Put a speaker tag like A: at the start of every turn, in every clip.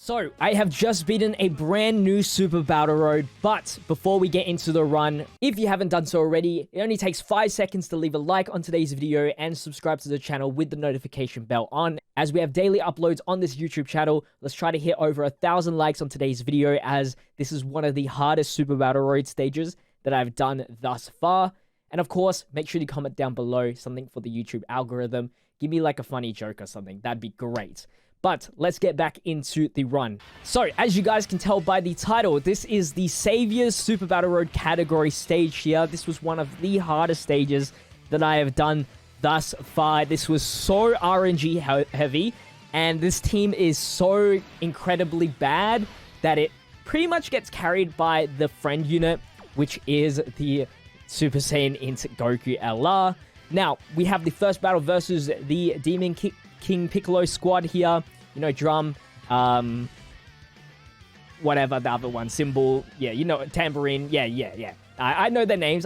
A: So, I have just beaten a brand new Super Battle Road, but before we get into the run, if you haven't done so already, it only takes 5 seconds to leave a like on today's video and subscribe to the channel with the notification bell on. As we have daily uploads on this YouTube channel, let's try to hit over 1,000 likes on today's video, as this is one of the hardest Super Battle Road stages that I've done thus far. And of course, make sure you comment down below something for the YouTube algorithm. Give me like a funny joke or something, that'd be great. But let's get back into the run. So, as you guys can tell by the title, this is the Saviors Super Battle Road category stage here. This was one of the hardest stages that I have done thus far. This was so RNG heavy, and this team is so incredibly bad that it pretty much gets carried by the friend unit, which is the Super Saiyan Int Goku LR. Now, we have the first battle versus the Demon King Piccolo squad here. You know, Drum, whatever the other one, Symbol, yeah, you know, Tambourine, yeah. I know their names,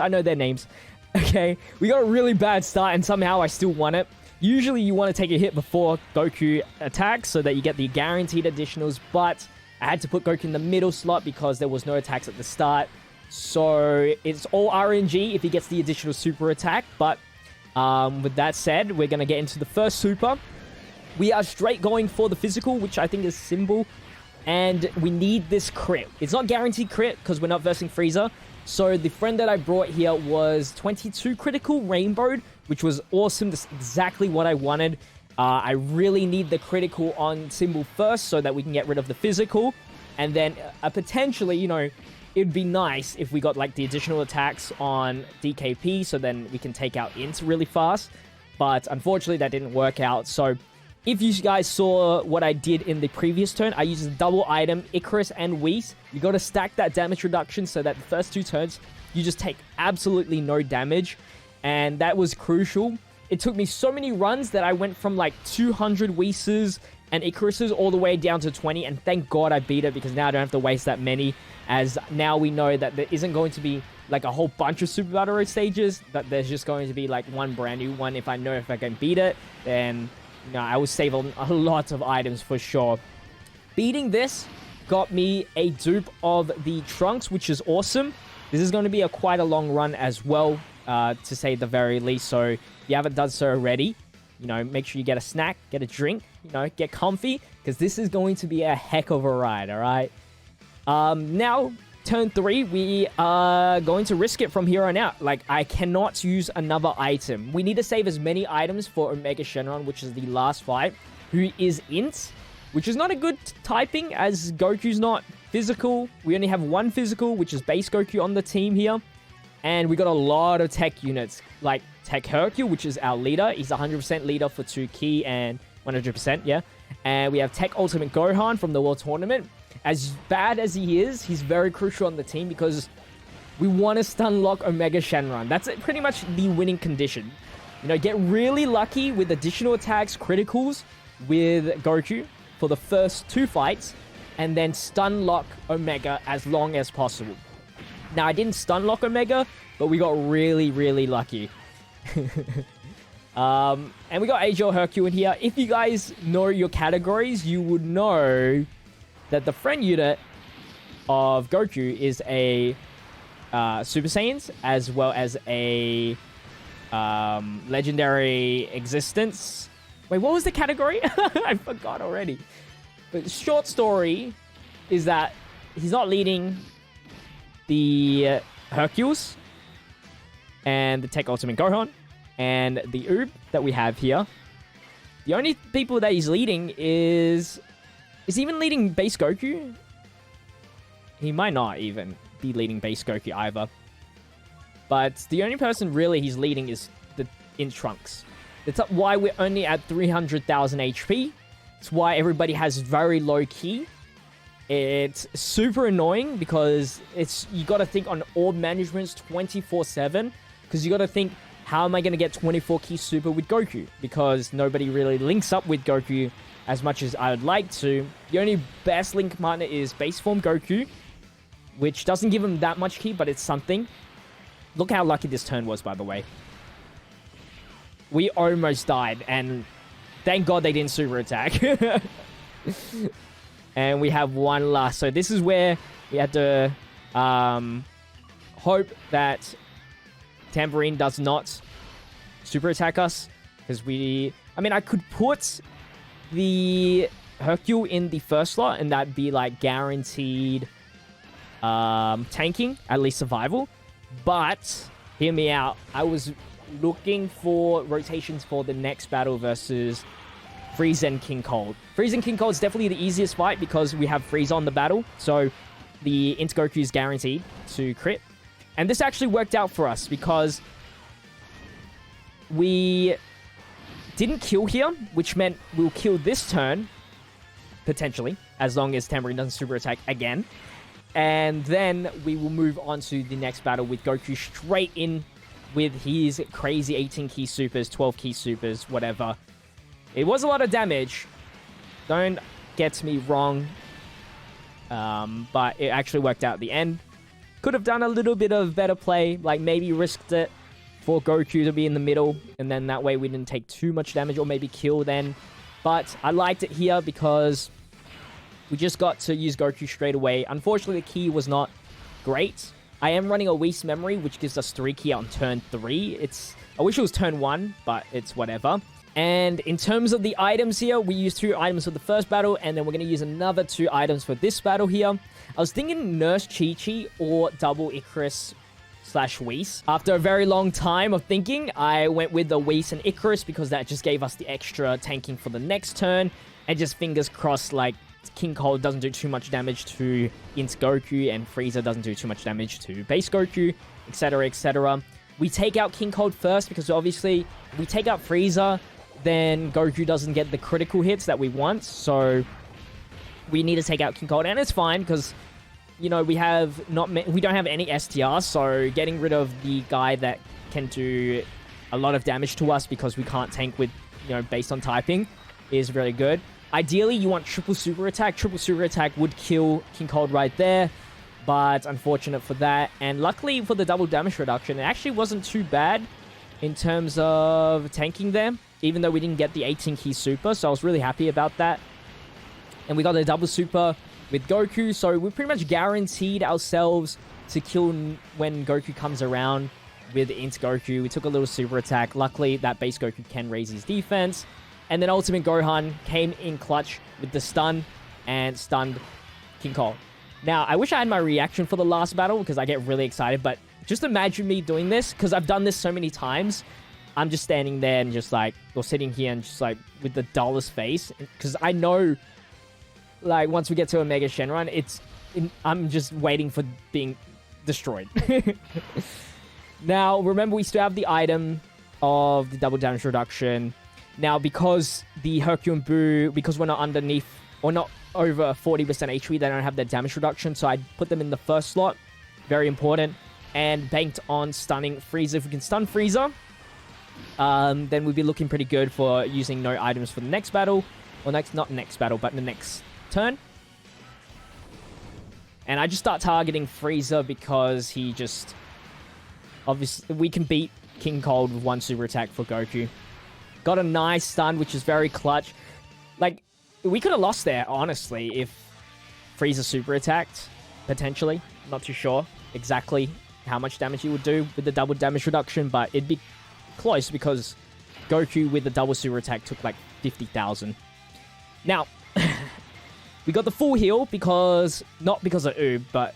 A: Okay, we got a really bad start, and somehow I still won it. Usually you want to take a hit before Goku attacks so that you get the guaranteed additionals, but I had to put Goku in the middle slot because there was no attacks at the start. So it's all RNG if he gets the additional super attack, but with that said, we're going to get into the first super. We are straight going for the physical, which I think is Symbol, and we need this crit. It's not guaranteed crit because we're not versing Frieza. So the friend that I brought here was 22 critical rainbowed, which was awesome. That's exactly what I wanted. I really need the critical on Symbol first so that we can get rid of the physical, and then potentially, you know, it'd be nice if we got like the additional attacks on DKP, so then we can take out Int really fast. But unfortunately, that didn't work out. So if you guys saw what I did in the previous turn, I used a double item, Icarus and Whis. You got to stack that damage reduction so that the first 2 turns, you just take absolutely no damage. And that was crucial. It took me so many runs that I went from like 200 Whis and Icaruses all the way down to 20. And thank God I beat it, because now I don't have to waste that many. As now we know that there isn't going to be like a whole bunch of Super Battle Road stages. That there's just going to be like one brand new one. If I know if I can beat it, then no, I will save a lot of items for sure. Beating this got me a dupe of the Trunks, which is awesome. This is going to be quite a long run as well, to say the very least. So if you haven't done so already, you know, make sure you get a snack, get a drink, you know, get comfy, because this is going to be a heck of a ride, all right? Now, turn 3, we are going to risk it from here on out. Like, I cannot use another item. We need to save as many items for Omega Shenron, which is the last fight, who is Int, which is not a good typing, as Goku's not physical. We only have one physical, which is base Goku on the team here. And we got a lot of tech units, like Tech Hercule, which is our leader. He's 100% leader for 2 key and 100%, yeah. And we have Tech Ultimate Gohan from the World Tournament. As bad as he is, he's very crucial on the team because we want to stun lock Omega Shenron. That's pretty much the winning condition. You know, get really lucky with additional attacks, criticals with Goku for the first 2 fights, and then stun lock Omega as long as possible. Now, I didn't stun lock Omega, but we got really, really lucky. And we got AJ Hercule in here. If you guys know your categories, you would know that the friend unit of Goku is a Super Saiyans, as well as a Legendary Existence. Wait, what was the category? I forgot already. But short story is that he's not leading the Hercules and the Tech Ultimate Gohan and the Oob that we have here. The only people that he's leading is he even leading base Goku? He might not even be leading base Goku either. But the only person really he's leading is in Trunks. That's why we're only at 300,000 HP. It's why everybody has very low key. It's super annoying because you got to think on orb managements 24/7. Because you got to think, how am I going to get 24 key super with Goku? Because nobody really links up with Goku as much as I would like to. The only best link partner is base form Goku, which doesn't give him that much key, but it's something. Look how lucky this turn was, by the way. We almost died, and thank God they didn't super attack. And we have one last. So this is where we had to hope that Tambourine does not super attack us. Because I mean, I could put the Hercule in the first slot, and that'd be like guaranteed tanking, at least survival. But hear me out. I was looking for rotations for the next battle versus Frieza and King Cold. Frieza and King Cold is definitely the easiest fight because we have Frieza on the battle. So the Goku is guaranteed to crit. And this actually worked out for us because we didn't kill here, which meant we'll kill this turn, potentially, as long as Tambourine doesn't super attack again. And then we will move on to the next battle with Goku straight in with his crazy 18 key supers, 12 key supers, whatever. It was a lot of damage. Don't get me wrong. But it actually worked out at the end. Could have done a little bit of better play, like maybe risked it for Goku to be in the middle, and then that way we didn't take too much damage, or maybe kill then. But I liked it here because we just got to use Goku straight away. Unfortunately, the key was not great. I am running a Whis memory, which gives us 3 key on turn 3. I wish it was turn 1, but it's whatever. And in terms of the items here, we used 2 items for the first battle, and then we're going to use another 2 items for this battle here. I was thinking Nurse Chi-Chi or Double Icarus / Whis. After a very long time of thinking, I went with the Whis and Icarus because that just gave us the extra tanking for the next turn. And just fingers crossed, like, King Cold doesn't do too much damage to Int Goku, and Frieza doesn't do too much damage to Base Goku, etc., etc. We take out King Cold first because obviously we take out Frieza, then Goku doesn't get the critical hits that we want. So we need to take out King Cold, and it's fine because, you know, we don't have any STR, so getting rid of the guy that can do a lot of damage to us because we can't tank with, you know, based on typing is really good. Ideally, you want triple super attack. Triple super attack would kill King Cold right there, but unfortunate for that. And luckily for the double damage reduction, it actually wasn't too bad in terms of tanking there, even though we didn't get the 18 key super, so I was really happy about that. And we got a double super with Goku, so we pretty much guaranteed ourselves to kill when Goku comes around with Int Goku. We took a little super attack. Luckily, that base Goku can raise his defense. And then Ultimate Gohan came in clutch with the stun and stunned King Cold. Now, I wish I had my reaction for the last battle because I get really excited, but just imagine me doing this because I've done this so many times. I'm just standing there and just like, or sitting here and just like with the dullest face because I know, like, once we get to a Mega Shenron, I'm just waiting for being destroyed. Now, remember, we still have the item of the double damage reduction. Now, because the Hercule and Boo, because we're not underneath, or not over 40% HP, they don't have that damage reduction, so I put them in the first slot. Very important. And banked on stunning Frieza. If we can stun Frieza, then we'd be looking pretty good for using no items for the next battle. Or not next battle, but the next turn. And I just start targeting Frieza because he just... Obviously, we can beat King Cold with 1 super attack for Goku. Got a nice stun, which is very clutch. Like, we could have lost there, honestly, if Frieza super attacked, potentially. Not too sure exactly how much damage he would do with the double damage reduction, but it'd be close because Goku with the double super attack took like 50,000. Now, we got the full heal because, not because of Oob, but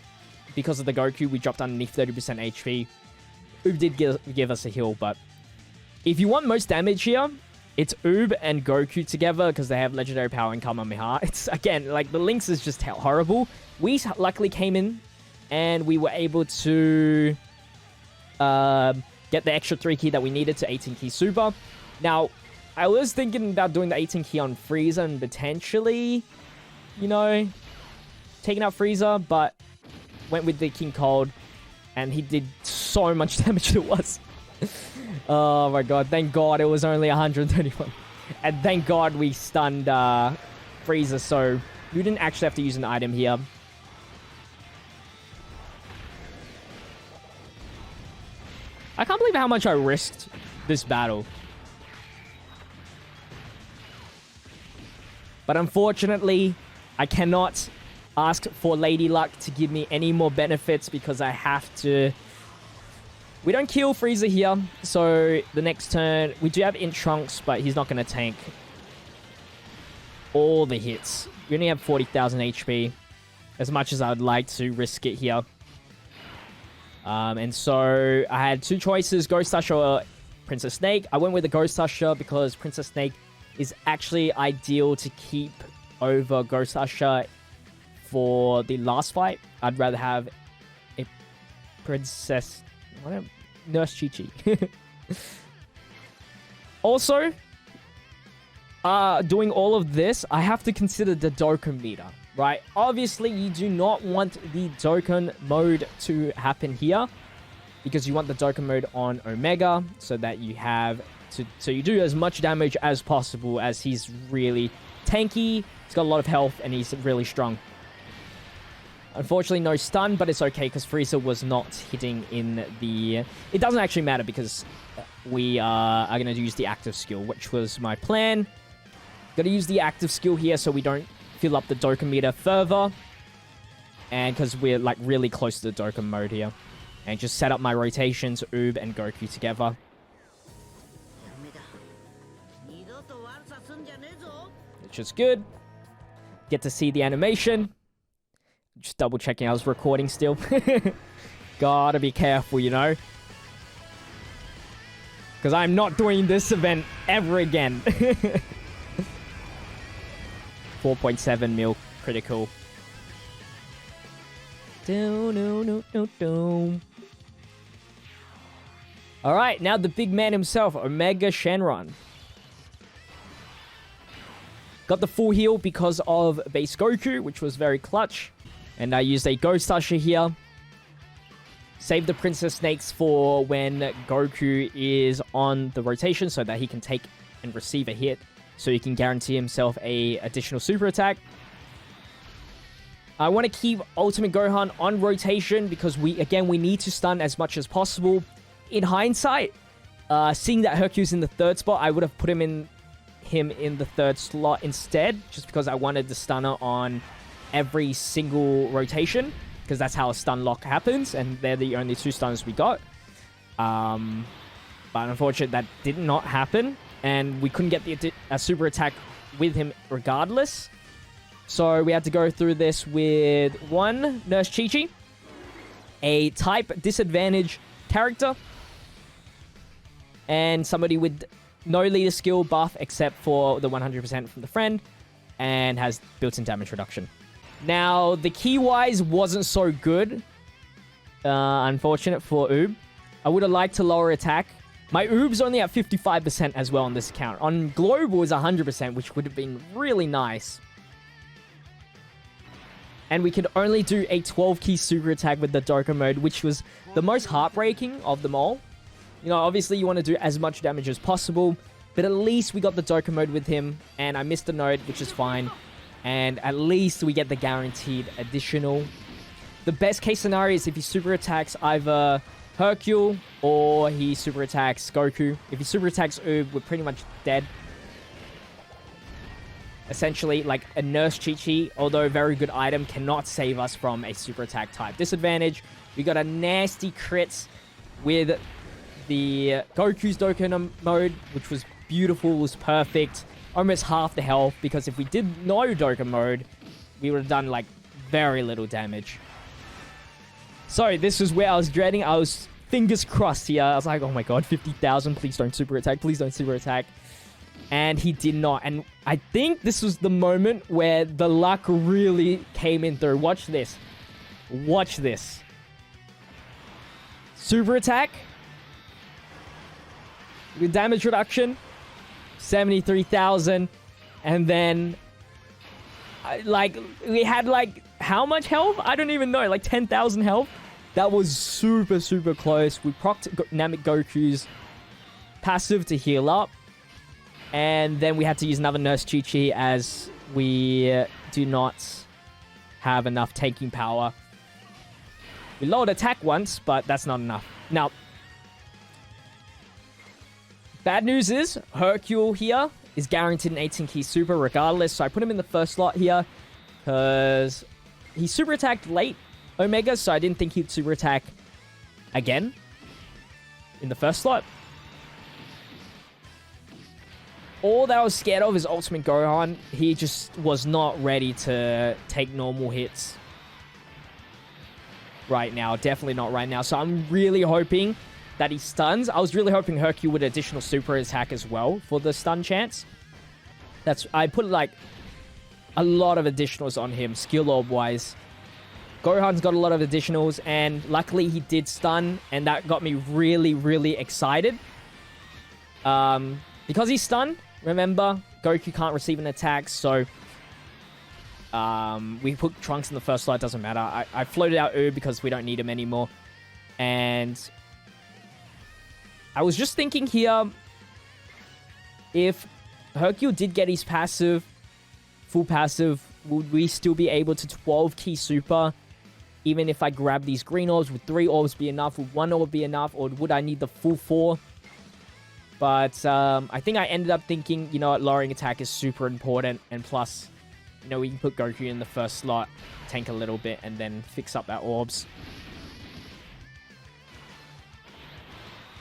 A: because of the Goku, we dropped underneath 30% HP. Oob did give us a heal, but if you want most damage here, it's Oob and Goku together because they have legendary power and Kamehameha. It's, again, like, the links is just horrible. We luckily came in and we were able to get the extra 3 key that we needed to 18 key super. Now, I was thinking about doing the 18 key on Frieza and potentially, you know, taking out Frieza, but went with the King Cold and he did so much damage to us. Oh my god, thank god it was only 131. And thank god we stunned Frieza, so we didn't actually have to use an item here. I can't believe how much I risked this battle. But unfortunately, I cannot ask for Lady Luck to give me any more benefits because I have to... We don't kill Frieza here, so the next turn... We do have Int Trunks, but he's not going to tank all the hits. We only have 40,000 HP, as much as I would like to risk it here. And so I had two choices, Ghost Usher or Princess Snake. I went with the Ghost Usher because Princess Snake is actually ideal to keep over Ghost Usher for the last fight. I'd rather have a Princess... Nurse Chi-Chi. Also, doing all of this, I have to consider the Dokkan meter, right? Obviously, you do not want the Dokkan mode to happen here because you want the Dokkan mode on Omega so that you have to... So you do as much damage as possible as he's really tanky, he's got a lot of health, and he's really strong. Unfortunately, no stun, but it's okay because Frieza was not hitting in the... It doesn't actually matter because we are going to use the active skill, which was my plan. Got to use the active skill here so we don't fill up the Dokkan meter further. And because we're like really close to the Dokkan mode here. And just set up my rotations, Oob and Goku together. Which is good. Get to see the animation. Just double checking I was recording still. Gotta be careful, you know. Because I'm not doing this event ever again. 4.7 mil critical. Alright, now the big man himself, Omega Shenron. Got the full heal because of base Goku, which was very clutch. And I used a Ghost Usher here. Save the Princess Snakes for when Goku is on the rotation so that he can take and receive a hit. So he can guarantee himself a additional super attack. I want to keep Ultimate Gohan on rotation because we need to stun as much as possible. In hindsight, seeing that Hercule's in the third spot, I would have put him in the third slot instead, just because I wanted the stunner on every single rotation, because that's how a stun lock happens, and they're the only two stunners we got. But unfortunately, that did not happen, and we couldn't get a super attack with him regardless. So we had to go through this with one Nurse Chi-Chi, a type disadvantage character, and somebody with no leader skill buff except for the 100% from the friend, and has built-in damage reduction. Now, the key-wise wasn't so good. Unfortunate for Oob. I would have liked to lower attack. My Oob's only at 55% as well on this account. On Global is 100%, which would have been really nice. And we could only do a 12-key super attack with the Dokkan mode, which was the most heartbreaking of them all. You know, obviously you want to do as much damage as possible, but at least we got the Dokkan mode with him, and I missed the node, which is fine. And at least we get the guaranteed additional. The best case scenario is if he super attacks either Hercule or he super attacks Goku. If he super attacks Oob, we're pretty much dead. Essentially, like a Nurse Chi-Chi, although a very good item, cannot save us from a super attack type disadvantage. We got a nasty crit with the Goku's Dokkan mode, which was beautiful, was perfect. Almost half the health, because if we did no Dokkan mode, we would have done like very little damage. So this was where I was dreading. I was fingers crossed here. I was like, oh my god, 50,000, please don't super attack, please don't super attack. And he did not. And I think this was the moment where the luck really came in through. Watch this. Watch this. Super attack. With damage reduction. 73,000. And then... like, we had like... how much health? I don't even know. Like 10,000 health. That was super, super close. We procced Namek Goku's passive to heal up. And then we had to use another Nurse Chi-Chi as we do not have enough taking power. We lowered attack once, but that's not enough. Now, bad news is Hercule here is guaranteed an 18-key super regardless. So I put him in the first slot here. Because he super attacked late Omega, so I didn't think he'd super attack again in the first slot. All that I was scared of is Ultimate Gohan. He just was not ready to take normal hits right now. Definitely not right now. So I'm really hoping that he stuns. I was really hoping Hercule would additional super attack as well for the stun chance. I put like a lot of additionals on him, skill orb wise. Gohan's got a lot of additionals, and luckily he did stun, and that got me really, really excited. Because he's stunned, remember, Goku can't receive an attack, so we put Trunks in the first slot, doesn't matter. I floated out because we don't need him anymore. And I was just thinking here, if Hercule did get his passive, full passive, would we still be able to 12 key super? Even if I grab these green orbs, would 3 orbs be enough? Would 1 orb be enough? Or would I need the full 4? But I think I ended up thinking, you know what, lowering attack is super important. And plus, you know, we can put Goku in the first slot, tank a little bit, and then fix up that orbs.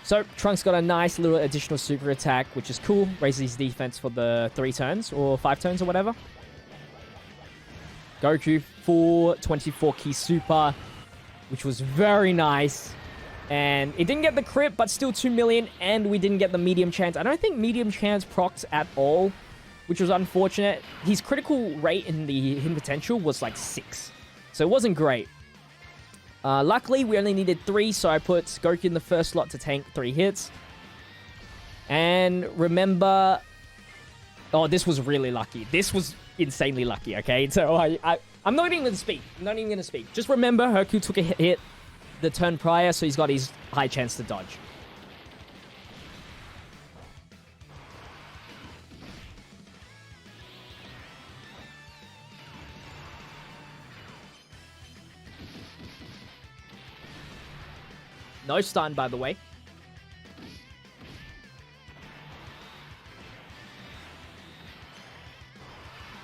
A: So, Trunks got a nice little additional super attack, which is cool. Raises his defense for the 3 turns, or 5 turns, or whatever. Goku, full 24 key super, which was very nice. And it didn't get the crit, but still 2 million, and we didn't get the medium chance. I don't think medium chance procs at all, which was unfortunate. His critical rate in the hidden potential was like 6, so it wasn't great. Luckily, we only needed 3, so I put Goku in the first slot to tank 3 hits. And remember... Oh, this was really lucky. This was insanely lucky, okay? So I'm not even going to speak. I'm not even going to speak. Just remember, Hercule took a hit the turn prior, so he's got his high chance to dodge. No stun, by the way.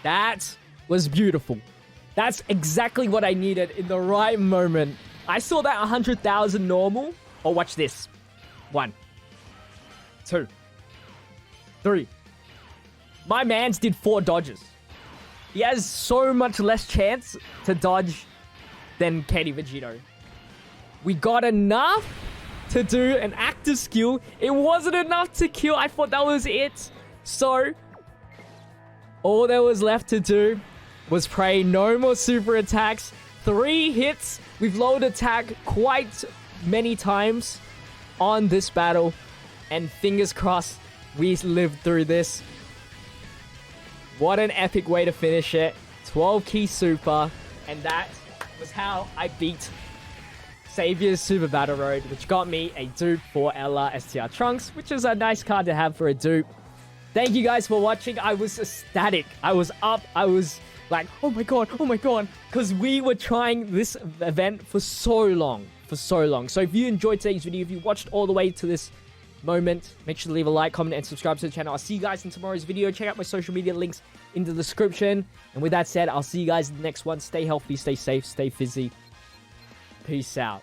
A: That was beautiful. That's exactly what I needed in the right moment. I saw that 100,000 normal. Oh, watch this. 1, 2, 3. My man's did 4 dodges. He has so much less chance to dodge than Kenny Vegito. We got enough to do an active skill. It wasn't enough to kill. I thought that was it. So, all there was left to do was pray no more super attacks. 3 hits. We've lowered attack quite many times on this battle. And fingers crossed, we lived through this. What an epic way to finish it. 12 key super. And that was how I beat Savior's Super Battle Road, which got me a dupe for LR STR Trunks, which is a nice card to have for a dupe. Thank you guys for watching. I was ecstatic. I was up. I was like, oh my god, because we were trying this event for so long. So if you enjoyed today's video, if you watched all the way to this moment, make sure to leave a like, comment, and subscribe to the channel. I'll see you guys in tomorrow's video. Check out my social media links in the description. And with that said, I'll see you guys in the next one. Stay healthy, stay safe, stay fizzy. Peace out.